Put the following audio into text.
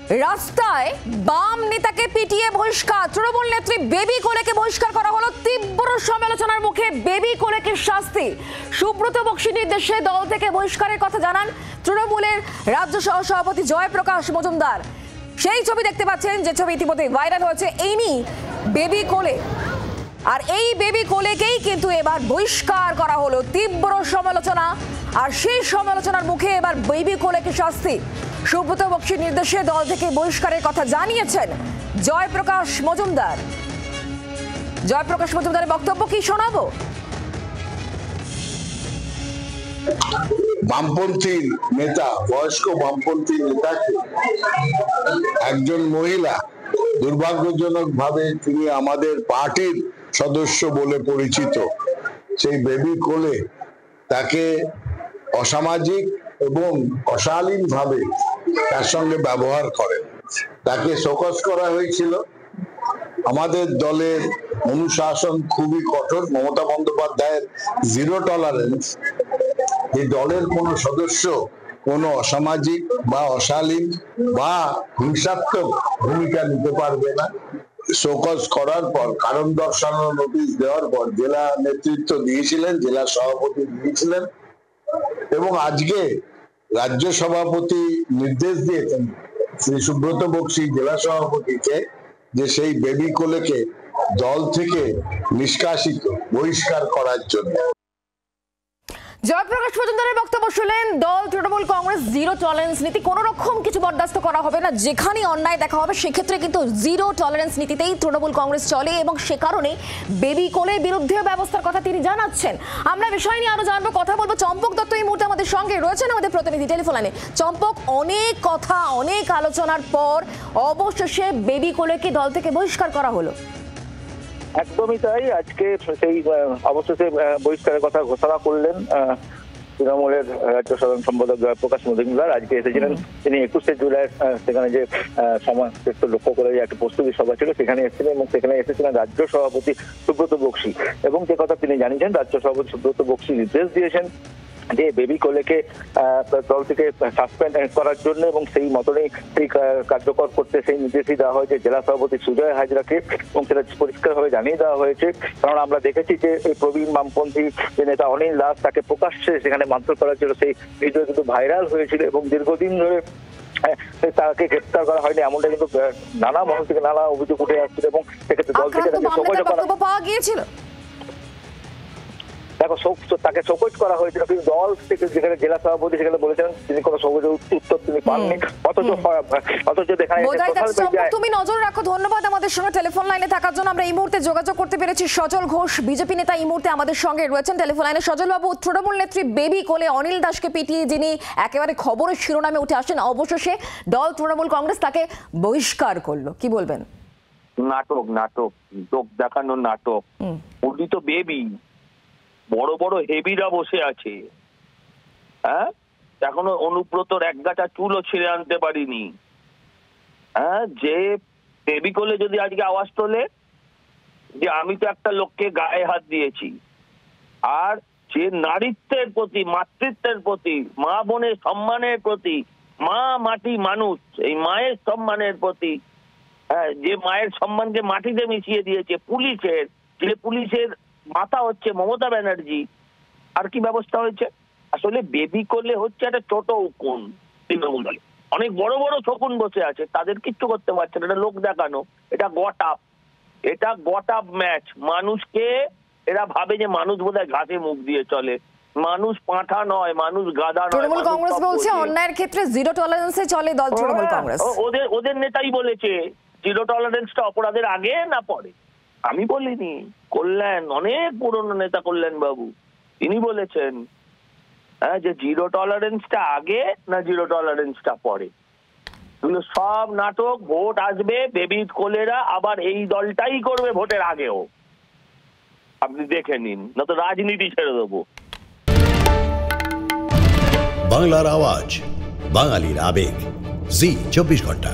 রাস্তায় বাম নেতাকে পিটিয়ে বহিষ্কার, তৃণমূল নেত্রী বেবি কোলেকে বহিষ্কার করা হলো। তীব্র সমালোচনার মুখে বেবি কোলেকে শাস্তি। সুব্রত বক্সির নির্দেশে দল থেকে বহিষ্কারের কথা জানান তৃণমূলের রাজ্য সহ সভাপতি জয়প্রকাশ মজুমদার। সেই ছবি দেখতে পাচ্ছেন, যে ছবি ইতিমধ্যে ভাইরাল হয়েছে। এই নিয়ে বেবি কোলে, আর এই বেবি কোলেকেই কিন্তু এবার বহিষ্কার করা হলো। তীব্র সমালোচনা, আর সেই সমালোচনার মুখে এবার বেবি কোলেকে শাস্তি। সুব্রত বক্সির নির্দেশে দল থেকে বহিষ্কারের কথা জানিয়েছেন জয়প্রকাশ মজুমদার। জয়প্রকাশ মজুমদারের বক্তব্য কি শোনাবো? বামপন্থী নেতা, বয়স্ক বামপন্থী নেতাকে একজন মহিলা, দুর্ভাগ্যজনক ভাবে তিনি আমাদের পার্টির সদস্য বলে পরিচিত, সেই বেবি কোলে তাকে অসামাজিক এবং অশালীন ভাবে তার সঙ্গে ব্যবহার করেন। তাকে শোকজ করা হয়েছিল। আমাদের দলের অনুশাসন খুবই কঠোর। মমতা বন্দ্যোপাধ্যায়ের জিরো টলারেন্স। এই দলের কোন সদস্য কোনো অসামাজিক বা অশালীন বা হিংসাত্মক ভূমিকা নিতে পারবে না। শোকজ করার পর, কারণ দর্শানোর নোটিশ দেওয়ার পর জেলা নেতৃত্ব দিয়েছিলেন, জেলা সভাপতি দিয়েছিলেন, এবং আজকে রাজ্য সভাপতি নির্দেশ দিয়েছেন শ্রী সুব্রত বক্সি জেলা সভাপতিকে যে সেই বেবি কোলেকে দল থেকে নিষ্কাশিত, বহিষ্কার করার জন্য। জয়প্রকাশ মজুমদারের বক্তব্য শুনলেন। দল তৃণমূল কংগ্রেস জিরো টলারেন্স নীতি, কোন রকম কিছু বরদাস্ত করা হবে না। যেখানে অন্যায় দেখা হবে সেক্ষেত্রে কিন্তু জিরো টলারেন্স নীতিতেই তৃণমূল কংগ্রেস চলে, এবং সে কারণে বেবি কোলের বিরুদ্ধে ব্যবস্থার কথা তিনি জানাচ্ছেন। আমরা বিষয় নিয়ে আরো জানবো, কথা বলবো। চম্পক দত্ত এই মুহূর্তে আমাদের সঙ্গে রয়েছেন, আমাদের প্রতিনিধি টেলিফোন লাইনে। চম্পক, অনেক কথা, অনেক আলোচনার পর অবশেষে বেবি কোলেকে দল থেকে বহিষ্কার করা হলো। একদমই তাই। আজকে সেই অবশেষে বহিষ্কারের কথা ঘোষণা করলেন তৃণমূলের রাজ্য সাধারণ সম্পাদক জয়প্রকাশ মজুমদার। আজকে এসেছিলেন তিনি 21শে জুলাই, সেখানে যে সমাজ লক্ষ্য করে যে একটা প্রস্তুতি সভা ছিল সেখানে এসেছিলেন, এবং সেখানে এসেছিলেন রাজ্য সভাপতি সুব্রত বক্সি। এবং যে কথা তিনি জানিয়েছেন, রাজ্য সভাপতি সুব্রত বক্সি নির্দেশ দিয়েছেন যে বেবি কোলেকে দল থেকে সাসপেন্ড করার জন্য, এবং সেই মতনই সেই কার্যকর করতে সেই নির্দেশই দেওয়া হয়েছে জেলা সভাপতি সুজয় হাজরাকে, এবং সেটা পরিষ্কারভাবে জানিয়ে দেওয়া হয়েছে। কারণ আমরা দেখেছি যে এই প্রবীণ বামপন্থী যে নেতা অনিল দাস, তাকে প্রকাশ্যে সেখানে মারধর করা ছিল, সেই ভিডিও কিন্তু ভাইরাল হয়েছিল, এবং দীর্ঘদিন ধরে তাকে গ্রেপ্তার করা হয়নি, এমনটা কিন্তু নানা মহল থেকে নানা অভিযোগ উঠে আসছিল, এবং সেক্ষেত্রে দল থেকে পাওয়া গিয়েছিল। দেখো, তাকে শোকজ করা হয়েছিল, কিন্তু দল থেকে যেখানে জেলা সভাপতি সেখানে বলেছেন তিনি কোনো শোকজ উত্তর তিনি পাননি। অথচ তুমি নজর রাখো। ধন্যবাদ আমাদের সঙ্গে টেলিফোন লাইনে থাকার জন্য। আমরা এই মুহূর্তে যোগাযোগ করতে পেরেছি সজল ঘোষ, বিজেপি নেতা এই মুহূর্তে আমাদের সঙ্গে রয়েছেন টেলিফোন লাইনে। সজল বাবু, তৃণমূল নেত্রী বেবি কোলে অনিল দাসকে পিটিয়ে যিনি একেবারে খবরের শিরোনামে উঠে আসেন, অবশেষে দল তৃণমূল কংগ্রেস তাকে বহিষ্কার করলো, কি বলবেন? নাটক, লোক দেখানোর নাটক। উনি তো বেবি, বড় বড় হেভিরা বসে আছে। হ্যাঁ, এখনো অনুব্রতর এক গাছা চুলও ছিঁড়ে আনতে পারিনি। হ্যাঁ, যে বেবি কোলে যদি আজকে আওয়াজ তোলে যে আমি তো একটা লোককে গায়ে হাত দিয়েছি, আর যে নারীত্বের প্রতি, মাতৃত্বের প্রতি, মা বোনের সম্মানের প্রতি, মা মাটি মানুষ, এই মায়ের সম্মানের প্রতি, হ্যাঁ, যে মায়ের সম্মানকে মাটিতে মিশিয়ে দিয়েছে পুলিশের, যে পুলিশের মাথা হচ্ছে মমতা ব্যানার্জি, আর কি ব্যবস্থা হয়েছে? আসলে বেবি কোলে হচ্ছে একটা ছোট উকুন। তৃণমূল দলে অনেক বড় বড় শকুন বসে আছে, তাদের কিচ্ছু করতে পারছে না। এটা লোক দেখানো, এটা গট আপ ম্যাচ। মানুষকে এরা ভাবে যে মানুষ বোধহয় ঘাসে মুখ দিয়ে চলে, মানুষ পাঁঠা নয়, মানুষ গাধা নয়। তৃণমূল কংগ্রেস বলছে অন্যায়ের ক্ষেত্রে জিরো টলারেন্সে চলে দল তৃণমূল কংগ্রেস। ওদের নেতাই বলেছে জিরো টলারেন্সটা অপরাধের আগে না পরে। আমি বলিনি, কল্যাণ, অনেক পুরনো নেতা কল্যাণ বাবু তিনি বলেছেন হ্যাঁ, যে জিরো টলারেন্সটা আগে না জিরো টলারেন্সটা পরে। সব নাটক। ভোট আসবে, বেবি কোলেরা আবার এই দলটাই করবে ভোটের আগেও, আপনি দেখে নিন, না তো রাজনীতি ছেড়ে দেবো। বাংলার আওয়াজ, বাঙালির আবেগ, জি 24 ঘন্টা।